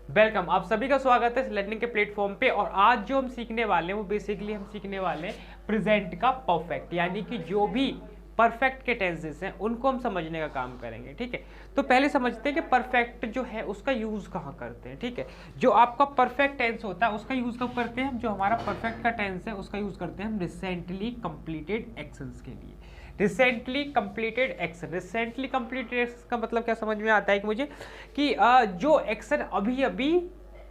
Welcome, आप सभी का स्वागत है लर्निंग के प्लेटफॉर्म पे। और आज जो हम सीखने वाले हैं वो बेसिकली हम सीखने वाले हैं प्रेजेंट का परफेक्ट, यानी कि जो भी परफेक्ट के टेंसेस हैं उनको हम समझने का काम करेंगे। ठीक है, तो पहले समझते हैं कि परफेक्ट जो है उसका यूज कहाँ करते हैं। ठीक है, जो आपका परफेक्ट टेंस होता है उसका यूज कब करते हैं हम? जो हमारा परफेक्ट का टेंस है उसका यूज करते हैं हम रिसेंटली कंप्लीटेड एक्शंस के लिए। Recently completed action, recently completed action का मतलब क्या समझ में आता है कि मुझे कि जो एक्शन अभी अभी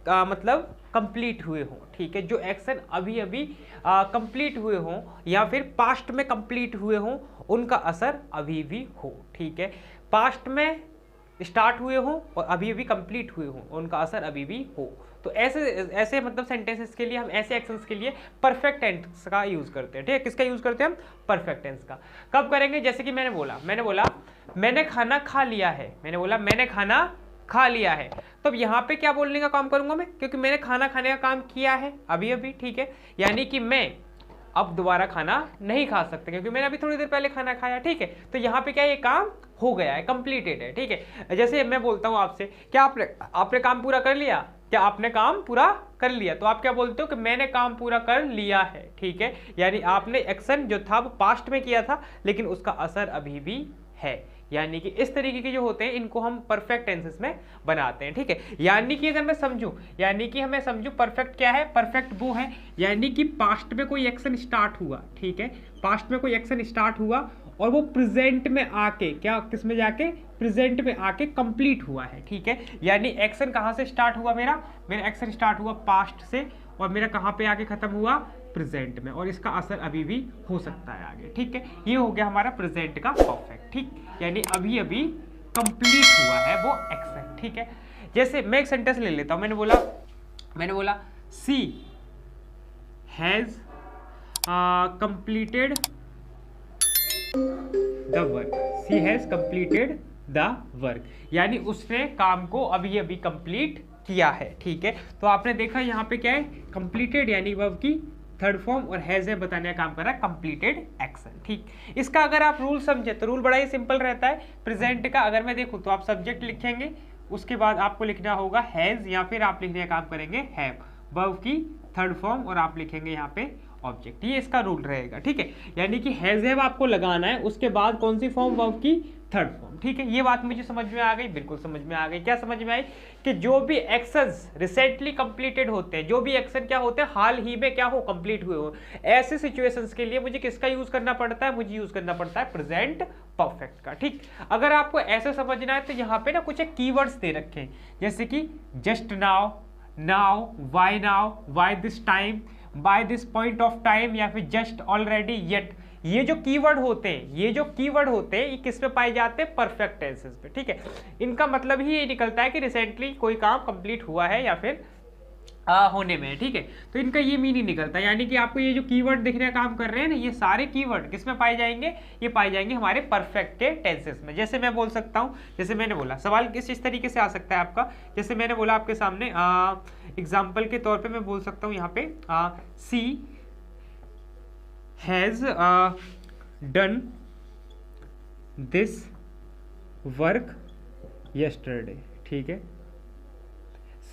मतलब कंप्लीट हुए हों। ठीक है, जो एक्शन अभी अभी कंप्लीट हुए हों या फिर पास्ट में कंप्लीट हुए हों उनका असर अभी भी हो। ठीक है, पास्ट में स्टार्ट हुए हों और अभी अभी कंप्लीट हुए हों उनका असर अभी भी हो। तो ऐसे ऐसे मतलब सेंटेंसेस के लिए हम ऐसे एक्शंस के लिए परफेक्ट टेंस का यूज करते हैं। ठीक है, किसका यूज करते हैं हम? परफेक्ट टेंस का। कब करेंगे? जैसे कि मैंने बोला मैंने खाना खा लिया है। मैंने बोला मैंने खाना खा लिया है। तो अब यहाँ पे क्या बोलने का काम करूंगा मैं? क्योंकि मैंने खाना खाने का काम किया है अभी अभी। ठीक है, यानी कि मैं अब दोबारा खाना नहीं खा सकते क्योंकि मैंने अभी थोड़ी देर पहले खाना खाया। ठीक है, तो यहाँ पे क्या ये काम हो गया है, कंप्लीटेड है। ठीक है, जैसे मैं बोलता हूँ आपसे, क्या आपने काम पूरा कर लिया? क्या आपने काम पूरा कर लिया? तो आप क्या बोलते हो कि मैंने काम पूरा कर लिया है। ठीक है, यानी आपने एक्शन जो था वो पास्ट में किया था लेकिन उसका असर अभी भी है। यानी कि इस तरीके के जो होते हैं इनको हम परफेक्ट टेंसेस में बनाते हैं। ठीक है, यानी कि अगर मैं समझूं, यानी कि हमें समझूं परफेक्ट क्या है? परफेक्ट वो है यानी कि पास्ट में कोई एक्शन स्टार्ट हुआ। ठीक है, पास्ट में कोई एक्शन स्टार्ट हुआ और वो प्रेजेंट में आके क्या, किस में जाके? प्रेजेंट में आके कंप्लीट हुआ है। ठीक है, यानी एक्शन कहां से स्टार्ट हुआ? मेरा एक्शन स्टार्ट हुआ पास्ट से और मेरा कहां पे आके खत्म हुआ? प्रेजेंट में, और इसका असर अभी भी हो सकता है आगे। ठीक है, ये हो गया हमारा प्रेजेंट का परफेक्ट। ठीक, यानी अभी अभी कंप्लीट हुआ है वो एक्शन। ठीक है, जैसे मैं एक सेंटेंस ले लेता हूं। मैंने बोला she has completed the work. She has completed the work, यानी उसने काम को अभी अभी कंप्लीट किया है। ठीक है, तो आपने देखा यहाँ पे क्या है? कंप्लीटेड यानी वर्ब की थर्ड फॉर्म और हैज है बताने का काम कर रहा है कंप्लीटेड एक्शन। ठीक, इसका अगर आप रूल समझे तो रूल बड़ा ही सिंपल रहता है। प्रेजेंट का अगर मैं देखूं तो आप सब्जेक्ट लिखेंगे, उसके बाद आपको लिखना होगा हैज या फिर आप लिखने का काम करेंगे हैव, वर्ब की थर्ड फॉर्म, और आप लिखेंगे यहाँ पे ऑब्जेक्ट। ये इसका रूल रहेगा। ठीक है, यानी कि हैज हैव आपको लगाना है, उसके बाद कौन सी फॉर्म? वर्ब की थर्ड फॉर्म। ठीक है, ये बात मुझे समझ में आ गई? बिल्कुल समझ में आ गई। क्या समझ में आई? कि जो भी एक्शंस रिसेंटली कंप्लीटेड होते हैं, जो भी एक्शन क्या होते हैं हाल ही में क्या हो, कंप्लीट हुए हो, ऐसे सिचुएशंस के लिए मुझे किसका यूज करना पड़ता है? मुझे यूज करना पड़ता है प्रेजेंट परफेक्ट का। ठीक, अगर आपको ऐसे समझना है तो यहाँ पे ना कुछ एक कीवर्ड्स दे रखे हैं, जैसे कि just now, now, why this time, by this point of time, या फिर जस्ट, ऑलरेडी, येट। ये जो कीवर्ड होते हैं ये किस पे पाए जाते हैं? परफेक्ट टेंसेस पे। ठीक है, इनका मतलब ही ये निकलता है कि रिसेंटली कोई काम कंप्लीट हुआ है या फिर होने में है। ठीक है, तो इनका ये मीनिंग निकलता है, यानी कि आपको ये जो कीवर्ड दिखने का काम कर रहे हैं ना, ये सारे कीवर्ड किस में पाए जाएंगे? ये पाए जाएंगे हमारे परफेक्ट के टेंसेस में। जैसे मैं बोल सकता हूँ, जैसे मैंने बोला, सवाल किस तरीके से आ सकता है आपका? जैसे मैंने बोला आपके सामने एग्जाम्पल के तौर पे मैं बोल सकता हूँ यहाँ पे she has done this work yesterday. ठीक है,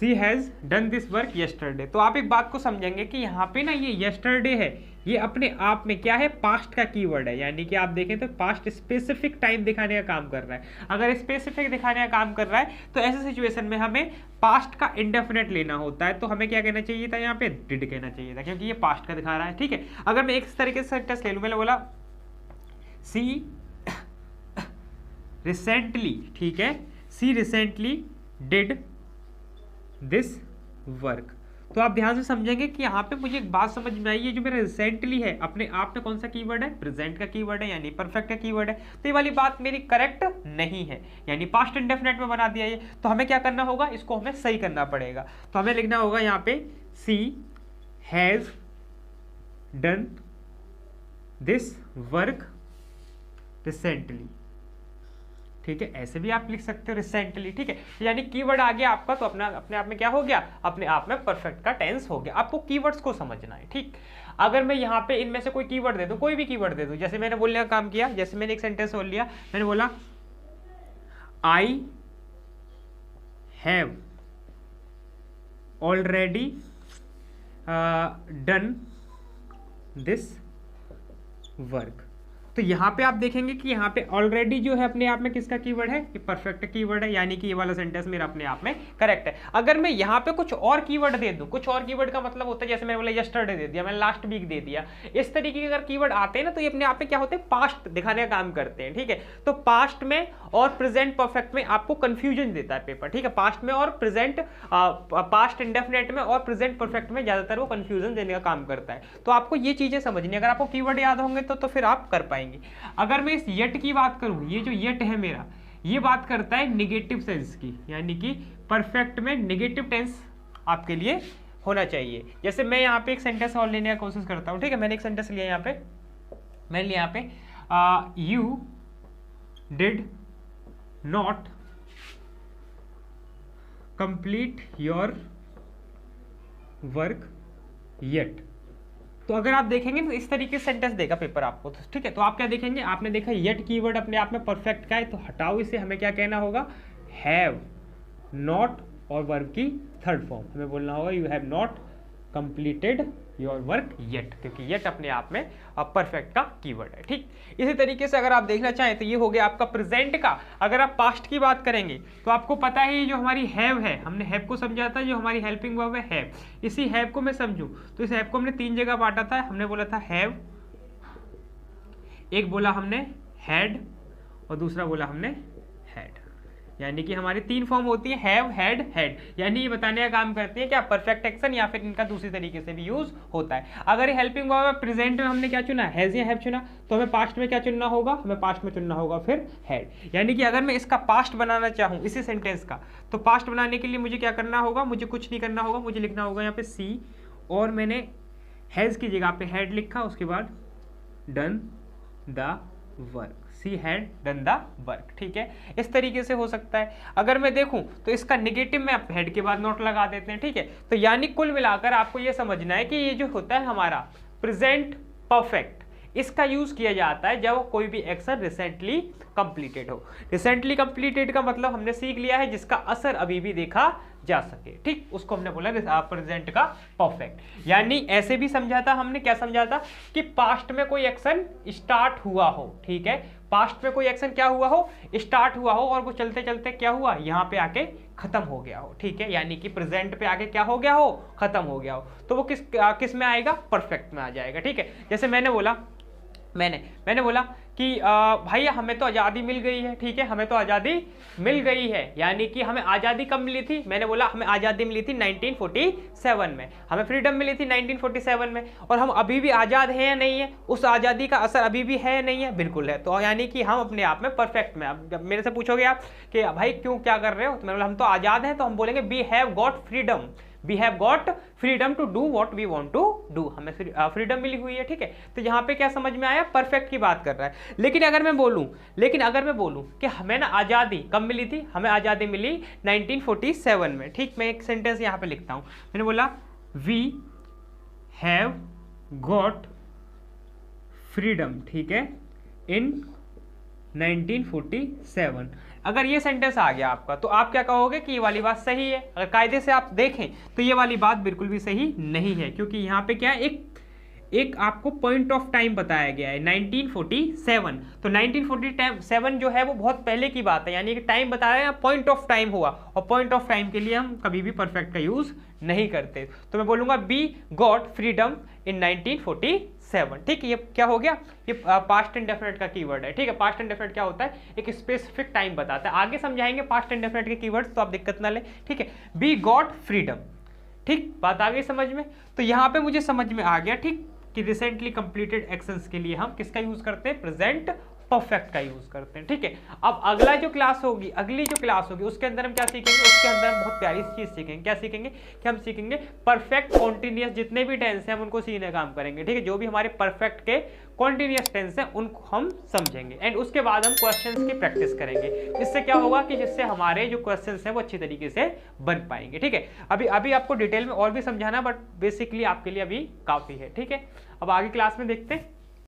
she has done this work yesterday. तो आप एक बात को समझेंगे कि यहाँ पे ना ये यस्टरडे है, ये अपने आप में क्या है? पास्ट का कीवर्ड है, यानी कि आप देखें तो पास्ट स्पेसिफिक टाइम दिखाने का काम कर रहा है। अगर स्पेसिफिक दिखाने का काम कर रहा है तो ऐसे सिचुएशन में हमें पास्ट का इंडेफिनेट लेना होता है। तो हमें क्या कहना चाहिए था? यहाँ पे डिड कहना चाहिए था, क्योंकि ये पास्ट का दिखा रहा है। ठीक है, अगर मैं एक तरीके से सेंटेंस ले लूँ, मैंने बोला सी रिसेंटली, ठीक है, सी रिसेंटली डिड दिस वर्क। तो आप ध्यान से समझेंगे कि यहाँ पे मुझे एक बात समझ में आई, ये जो मेरा रिसेंटली है अपने आप में कौन सा कीवर्ड है? प्रेजेंट का कीवर्ड है, यानी परफेक्ट का कीवर्ड है। तो ये वाली बात मेरी करेक्ट नहीं है, यानी पास्ट इंडेफिनिट में बना दिया ये। तो हमें क्या करना होगा? इसको हमें सही करना पड़ेगा। तो हमें लिखना होगा यहाँ पे she has done this work recently. ठीक है, ऐसे भी आप लिख सकते हो रिसेंटली। ठीक है, यानी कीवर्ड आ गया आपका, तो अपने आप में क्या हो गया? अपने आप में परफेक्ट का टेंस हो गया। आपको कीवर्ड्स को समझना है। ठीक, अगर मैं यहाँ पे इनमें से कोई कीवर्ड दे दूं, कोई भी कीवर्ड दे दूं, जैसे मैंने बोलने का काम किया, जैसे मैंने एक सेंटेंस बोल लिया, मैंने बोला I have already done this work. तो यहाँ पे आप देखेंगे कि यहाँ पे ऑलरेडी जो है अपने आप में किसका कीवर्ड है, ये परफेक्ट कीवर्ड है, यानी कि ये वाला सेंटेंस मेरा अपने आप में करेक्ट है। अगर मैं यहाँ पे कुछ और कीवर्ड दे दूं, कुछ और कीवर्ड का मतलब होता है जैसे मैंने बोला यस्टरडे दे दिया, मैंने लास्ट वीक दे दिया, इस तरीके के अगर कीवर्ड आते हैं ना तो ये अपने आप में क्या होते हैं, पास्ट दिखाने का काम करते हैं, ठीक है। तो पास्ट में और प्रेजेंट परफेक्ट में आपको कंफ्यूजन देता है पेपर, ठीक है। पास्ट में और प्रेजेंट, पास्ट इंडेफिनेट में और प्रेजेंट परफेक्ट में ज्यादातर वो कंफ्यूजन देने का काम करता है। तो आपको ये चीजें समझनी, अगर आपको कीवर्ड याद होंगे तो फिर आप कर पाएंगे। अगर मैं इस येट की बात करूं, ये जो येट है मेरा, ये बात करता है निगेटिव सेंस की, यानी कि परफेक्ट में निगेटिव टेंस आपके लिए होना चाहिए। जैसे मैं यहाँ पे एक सेंटेंस और लेने का कोशिश करता हूं, ठीक है। मैंने एक सेंटेंस लिया यहाँ पे, मैंने लिया यहाँ पे you did not complete your work yet. तो अगर आप देखेंगे तो इस तरीके से सेंटेंस देगा पेपर आपको, तो ठीक है। तो आप क्या देखेंगे, आपने देखा येट कीवर्ड अपने आप में परफेक्ट का है, तो हटाओ इसे, हमें क्या कहना होगा, हैव नॉट, और वर्ब की थर्ड फॉर्म हमें बोलना होगा you have not completed your work yet, क्योंकि येट अपने आप में परफेक्ट का कीवर्ड है, ठीक। इसी तरीके से अगर आप देखना चाहें तो ये हो गया आपका प्रेजेंट का। अगर आप पास्ट की बात करेंगे तो आपको पता है जो हमारी हैव है, हमने हैव को समझा था, जो हमारी हेल्पिंग वर्ब है हैव, इसी हैव को मैं समझूं तो इस हैव को हमने 3 जगह बांटा था। हमने बोला था हैव, एक बोला हमने हैड, और दूसरा बोला हमने हैड, यानी कि हमारी 3 फॉर्म होती है, हैव, हैड, हैड, यानी ये बताने का काम करती है क्या, परफेक्ट एक्शन, या फिर इनका दूसरी तरीके से भी यूज होता है। अगर ये हेल्पिंग वर्ब है, प्रेजेंट में हमने क्या चुना, हैज या हैव चुना, तो हमें पास्ट में क्या चुनना होगा, हमें पास्ट में चुनना होगा फिर हैड। यानी कि अगर मैं इसका पास्ट बनाना चाहूँ इसी सेंटेंस का, तो पास्ट बनाने के लिए मुझे क्या करना होगा, मुझे कुछ नहीं करना होगा, मुझे लिखना होगा यहाँ पे सी, और मैंने हैज की जगह पे हैड लिखा, उसके बाद done the work, she had done the work, ठीक है। इस तरीके से हो सकता है। अगर मैं देखूं तो इसका नेगेटिव में आप हेड के बाद नोट लगा देते हैं, ठीक है। तो यानी कुल मिलाकर आपको यह समझना है कि ये जो होता है हमारा प्रेजेंट परफेक्ट, इसका यूज किया जाता है जब कोई भी एक्शन रिसेंटली कंप्लीटेड हो। रिसेंटली कंप्लीटेड का मतलब हमने सीख लिया है जिसका असर अभी भी देखा जा सके, ठीक, उसको हमने बोला प्रेजेंट का परफेक्ट। यानी ऐसे भी समझा था हमने, क्या समझा था कि पास्ट में कोई एक्शन स्टार्ट हुआ हो, ठीक है, पास्ट में कोई एक्शन क्या हुआ हो, स्टार्ट हुआ हो, और वो चलते चलते क्या हुआ, यहाँ पे आके खत्म हो गया हो, ठीक है। यानी कि प्रेजेंट पे आके क्या हो गया हो, खत्म हो गया हो, तो वो किस में आएगा, परफेक्ट में आ जाएगा, ठीक है। जैसे मैंने बोला कि भाई हमें तो आज़ादी मिल गई है, ठीक है, हमें तो आज़ादी मिल गई है, यानी कि हमें आज़ादी कब मिली थी, मैंने बोला हमें आज़ादी मिली थी 1947 में, हमें फ्रीडम मिली थी 1947 में, और हम अभी भी आज़ाद हैं या नहीं है, उस आज़ादी का असर अभी भी है या नहीं है, बिल्कुल है। तो यानी कि हम अपने आप में परफेक्ट में। अब मेरे से पूछोगे आप कि भाई क्यों, क्या कर रहे हो, तो मैं बोला हम तो आज़ाद हैं, तो हम बोलेंगे we have got freedom, we have got freedom to do what we want to do, हमें फ्रीडम मिली हुई है, ठीक है। तो यहाँ पे क्या समझ में आया, परफेक्ट की बात कर रहा है। लेकिन अगर मैं बोलूं कि हमें ना आज़ादी कब मिली थी, हमें आज़ादी मिली 1947 में, ठीक। मैं एक सेंटेंस यहाँ पे लिखता हूँ, मैंने बोला वी हैव गॉट फ्रीडम, ठीक है, इन 1947। अगर ये सेंटेंस आ गया आपका तो आप क्या कहोगे कि ये वाली बात सही है। अगर कायदे से आप देखें तो ये वाली बात बिल्कुल भी सही नहीं है, क्योंकि यहाँ पे क्या है, एक आपको पॉइंट ऑफ टाइम बताया गया है 1947। तो 1947 जो है वो बहुत पहले की बात है, यानी कि टाइम बता रहे हैं, पॉइंट ऑफ टाइम हुआ, और पॉइंट ऑफ टाइम के लिए हम कभी भी परफेक्ट का यूज नहीं करते। तो मैं बोलूंगा बी गॉट फ्रीडम इन 1947, ठीक है। ये क्या हो गया, ये पास्ट इंडेफिनिट का कीवर्ड है, ठीक है। पास्ट इंडेफिनिट क्या होता है, एक स्पेसिफिक टाइम बताता है। आगे समझाएंगे पास्ट इंडेफिनिट के कीवर्ड्स, तो आप दिक्कत ना ले, ठीक है। बी गॉट फ्रीडम, ठीक, बात आ गई समझ में। तो यहाँ पे मुझे समझ में आ गया, ठीक, कि रिसेंटली कंप्लीटेड एक्शंस के लिए हम किसका यूज करते हैं, प्रेजेंट परफेक्ट का यूज करते हैं, ठीक है। अब अगली जो क्लास होगी उसके अंदर हम क्या सीखेंगे, उसके अंदर हम बहुत प्यारी चीज सीखेंगे। क्या सीखेंगे कि हम सीखेंगे परफेक्ट कॉन्टिन्यूअस, जितने भी टेंस हैं हम उनको सीखने का काम करेंगे, ठीक है। जो भी हमारे परफेक्ट के कॉन्टिन्यूअस टेंस हैं उनको हम समझेंगे, एंड उसके बाद हम क्वेश्चंस की प्रैक्टिस करेंगे। इससे क्या होगा कि जिससे हमारे जो क्वेश्चंस हैं वो अच्छी तरीके से बन पाएंगे, ठीक है। अभी आपको डिटेल में और भी समझाना, बट बेसिकली आपके लिए अभी काफी है, ठीक है। अब आगे क्लास में देखते हैं।